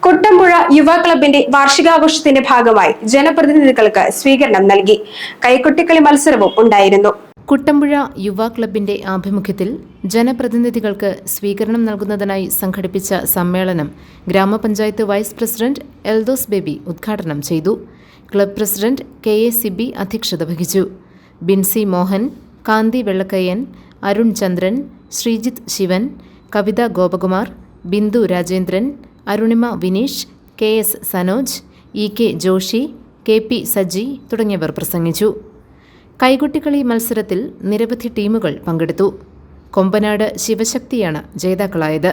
കുട്ടമ്പുഴ യുവ ക്ലബിന്റെ വാർഷികാഘോഷത്തിന്റെ ഭാഗമായി ജനപ്രതിനിധികൾക്ക് സ്വീകരണം നൽകി. കൈകൊട്ടിക്കളി മത്സരവും ഉണ്ടായിരുന്നു. കുട്ടമ്പുഴ യുവ ക്ലബിന്റെ ആഭിമുഖ്യത്തിൽ ജനപ്രതിനിധികൾക്ക് സ്വീകരണം നൽകുന്നതിനായി സംഘടിപ്പിച്ച സമ്മേളനം ഗ്രാമപഞ്ചായത്ത് വൈസ് പ്രസിഡന്റ് എൽദോസ് ബേബി ഉദ്ഘാടനം ചെയ്തു. ക്ലബ് പ്രസിഡന്റ് KA സിബി അധ്യക്ഷത വഹിച്ചു. ബിൻസി മോഹൻ, കാന്തി വെള്ളക്കയ്യൻ, അരുൺ ചന്ദ്രൻ, ശ്രീജിത്ത് ശിവൻ, കവിത Gopakumar, Bindu Rajendran, Arunima Vineesh, KS Sanoj, EK Joshi, KP Saji തുടങ്ങിയവർ പ്രസംഗിച്ചു. കൈകൊട്ടിക്കളി മത്സരത്തിൽ നിരവധി ടീമുകൾ പങ്കെടുത്തു. കൊമ്പനാട് ശിവശക്തിയാണ് ജേതാക്കളായത്.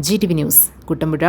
GTV news Kuttampuzha.